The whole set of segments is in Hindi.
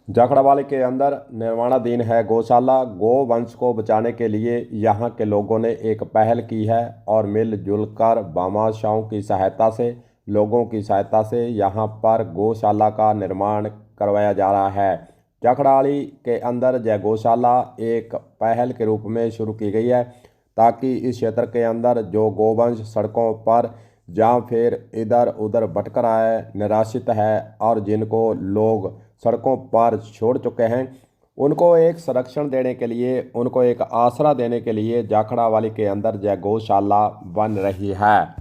जाखड़ावाली के अंदर निर्माणाधीन है गौशाला। गो वंश को बचाने के लिए यहाँ के लोगों ने एक पहल की है और मिलजुल कर भामाशाहों की सहायता से, लोगों की सहायता से यहाँ पर गौशाला का निर्माण करवाया जा रहा है। जाखड़ावाली के अंदर यह गौशाला एक पहल के रूप में शुरू की गई है ताकि इस क्षेत्र के अंदर जो गोवंश सड़कों पर या फिर इधर उधर भटक रहा है, निराश्रित है और जिनको लोग सड़कों पर छोड़ चुके हैं, उनको एक संरक्षण देने के लिए, उनको एक आसरा देने के लिए जाखड़ावाली के अंदर यह गौशाला बन रही है।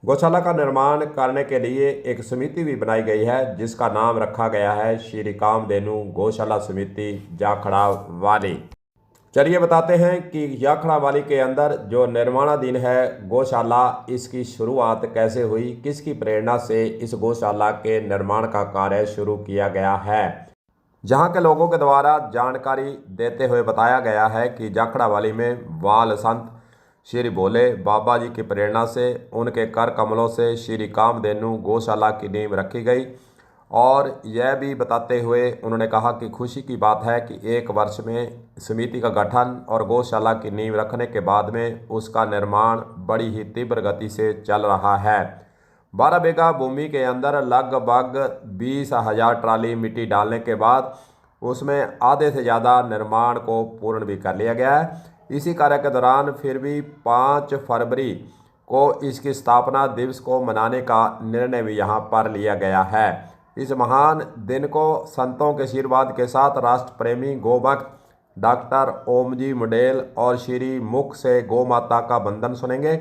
गौशाला का निर्माण करने के लिए एक समिति भी बनाई गई है जिसका नाम रखा गया है श्री कामधेनु गौशाला समिति जाखड़ावाली। चलिए बताते हैं कि जाखड़ावाली के अंदर जो निर्माणाधीन है गौशाला, इसकी शुरुआत कैसे हुई, किसकी प्रेरणा से इस गौशाला के निर्माण का कार्य शुरू किया गया है। जहां के लोगों के द्वारा जानकारी देते हुए बताया गया है कि जाखड़ावाली में बाल संत श्री भोले बाबा जी की प्रेरणा से, उनके कर कमलों से श्री कामधेनु गौशाला की नींव रखी गई। और यह भी बताते हुए उन्होंने कहा कि खुशी की बात है कि एक वर्ष में समिति का गठन और गौशाला की नींव रखने के बाद में उसका निर्माण बड़ी ही तीव्र गति से चल रहा है। 12 बीघा भूमि के अंदर लगभग 20,000 ट्राली मिट्टी डालने के बाद उसमें आधे से ज़्यादा निर्माण को पूर्ण भी कर लिया गया है। इसी कार्य के दौरान फिर भी 5 फरवरी को इसकी स्थापना दिवस को मनाने का निर्णय भी यहाँ पर लिया गया है। इस महान दिन को संतों के आशीर्वाद के साथ राष्ट्र प्रेमी गोभक्त डॉक्टर ओमजी मंडेल और श्री मुख से गौ माता का वंदन सुनेंगे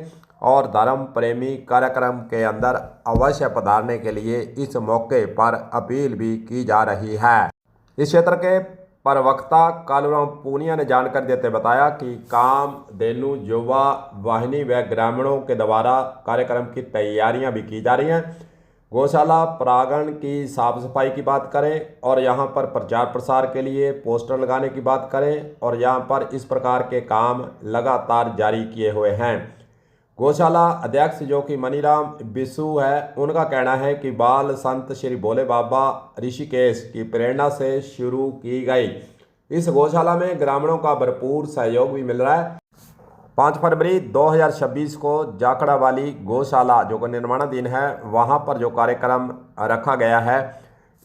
और धर्म प्रेमी कार्यक्रम के अंदर अवश्य पधारने के लिए इस मौके पर अपील भी की जा रही है। इस क्षेत्र के प्रवक्ता कालूराम पूनिया ने जानकारी देते बताया कि कामधेनु युवा वाहिनी व ग्रामीणों के द्वारा कार्यक्रम की तैयारियां भी की जा रही हैं। गौशाला प्रांगण की साफ सफाई की बात करें और यहाँ पर प्रचार प्रसार के लिए पोस्टर लगाने की बात करें और यहाँ पर इस प्रकार के काम लगातार जारी किए हुए हैं। गौशाला अध्यक्ष जो कि मनीराम बिसु है, उनका कहना है कि बाल संत श्री भोले बाबा ऋषिकेश की प्रेरणा से शुरू की गई इस गौशाला में ग्रामीणों का भरपूर सहयोग भी मिल रहा है। 5 फरवरी 2026 को जाखड़ावाली गौशाला जो कि निर्माणाधीन है वहां पर जो कार्यक्रम रखा गया है,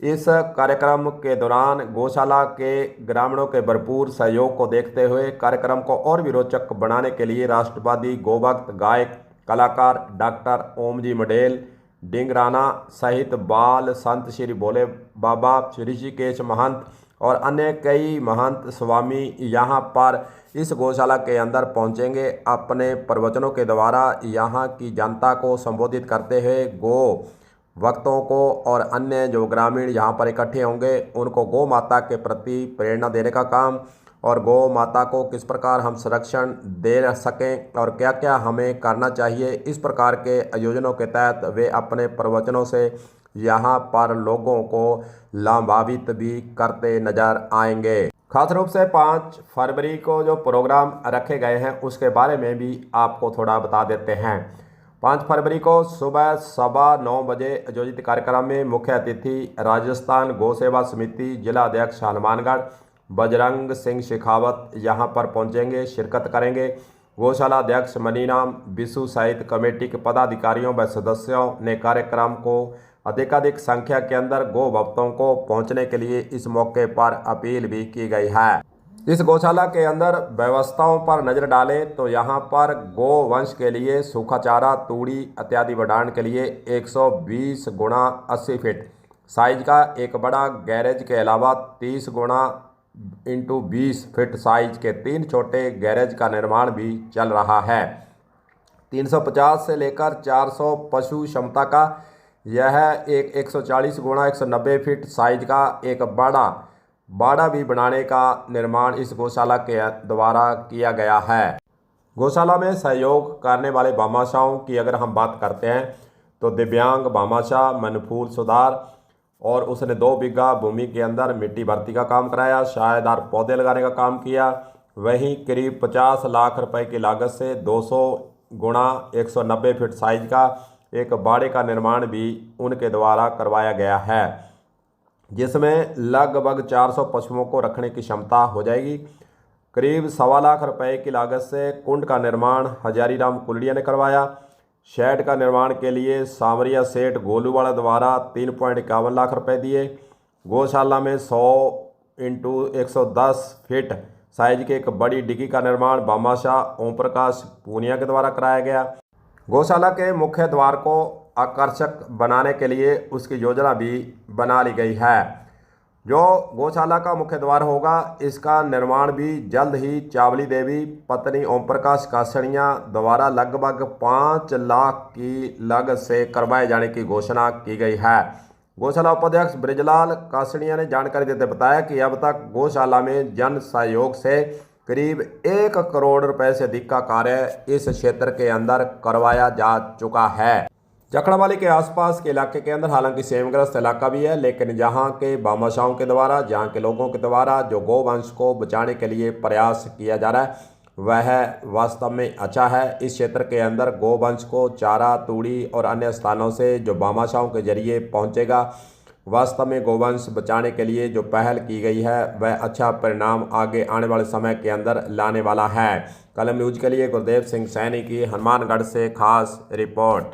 इस कार्यक्रम के दौरान गौशाला के ग्रामीणों के भरपूर सहयोग को देखते हुए कार्यक्रम को और भी रोचक बनाने के लिए राष्ट्रवादी गोभक्त गायक कलाकार डॉक्टर ओमजी मंडेल डिंगराना सहित बाल संत श्री भोले बाबा ऋषिकेश महंत और अन्य कई महंत स्वामी यहाँ पर इस गौशाला के अंदर पहुँचेंगे। अपने प्रवचनों के द्वारा यहाँ की जनता को संबोधित करते हुए गो भक्तों को और अन्य जो ग्रामीण यहाँ पर इकट्ठे होंगे उनको गौ माता के प्रति प्रेरणा देने का काम और गौ माता को किस प्रकार हम संरक्षण दे सकें और क्या क्या हमें करना चाहिए, इस प्रकार के आयोजनों के तहत वे अपने प्रवचनों से यहाँ पर लोगों को लाभान्वित भी करते नजर आएंगे। खास रूप से 5 फरवरी को जो प्रोग्राम रखे गए हैं उसके बारे में भी आपको थोड़ा बता देते हैं। 5 फरवरी को सुबह 9:15 बजे आयोजित कार्यक्रम में मुख्य अतिथि राजस्थान गौ सेवा समिति जिला अध्यक्ष हनुमानगढ़ बजरंग सिंह शेखावत यहाँ पर पहुँचेंगे, शिरकत करेंगे। गौशाला अध्यक्ष मनीराम बिसु सहित कमेटी के पदाधिकारियों व सदस्यों ने कार्यक्रम को अधिकाधिक संख्या के अंदर गौ भक्तों को पहुंचने के लिए इस मौके पर अपील भी की गई है। इस गौशाला के अंदर व्यवस्थाओं पर नजर डालें तो यहाँ पर गौ वंश के लिए सूखा चारा, तूड़ी इत्यादि बढ़ाने के लिए 120 गुणा 80 फीट साइज का एक बड़ा गैरेज के अलावा 30 गुणा इंटू 20 फीट साइज के 3 छोटे गैरेज का निर्माण भी चल रहा है। 350 से लेकर 400 पशु क्षमता का यह एक 140 गुणा 190 फीट साइज का एक बड़ा बाड़ा भी बनाने का निर्माण इस गौशाला के द्वारा किया गया है। गौशाला में सहयोग करने वाले भामाशाहों की अगर हम बात करते हैं तो दिव्यांग भामाशाह मनफूल सुधार, और उसने 2 बीघा भूमि के अंदर मिट्टी भर्ती का काम कराया, छायादार पौधे लगाने का काम किया। वहीं करीब 50 लाख रुपए की लागत से 200 गुणा 190 फीट साइज का एक बाड़े का निर्माण भी उनके द्वारा करवाया गया है। जिसमें लगभग 400 पशुओं को रखने की क्षमता हो जाएगी। करीब 1.25 लाख रुपए की लागत से कुंड का निर्माण हजारीराम कुलड़िया ने करवाया। शेड का निर्माण के लिए सामरिया सेठ गोलूवाला द्वारा 3.51 लाख रुपए दिए। गौशाला में 100 × 110 फीट साइज की एक बड़ी डिगी का निर्माण बामाशाह ओम प्रकाश पूनिया के द्वारा कराया गया। गौशाला के मुख्य द्वार को आकर्षक बनाने के लिए उसकी योजना भी बना ली गई है। जो गौशाला का मुख्य द्वार होगा, इसका निर्माण भी जल्द ही चावली देवी पत्नी ओम प्रकाश कासड़िया द्वारा लगभग 5 लाख की लागत से करवाए जाने की घोषणा की गई है। गौशाला उपाध्यक्ष ब्रिजलाल कासड़िया ने जानकारी देते बताया कि अब तक गौशाला में जन सहयोग से करीब 1 करोड़ रुपए से अधिक का कार्य इस क्षेत्र के अंदर करवाया जा चुका है। जखड़वाली के आसपास के इलाके के अंदर हालांकि सेमग्रस्त इलाका भी है, लेकिन जहां के बामाशाहों के द्वारा, जहां के लोगों के द्वारा जो गौवंश को बचाने के लिए प्रयास किया जा रहा है वह वास्तव में अच्छा है। इस क्षेत्र के अंदर गौवंश को चारा, तूड़ी और अन्य स्थानों से जो बामाशाहों के जरिए पहुंचेगा, वास्तव में गौवंश बचाने के लिए जो पहल की गई है वह अच्छा परिणाम आगे आने वाले समय के अंदर लाने वाला है। कलम न्यूज़ के लिए गुरदेव सिंह सैनी की हनुमानगढ़ से खास रिपोर्ट।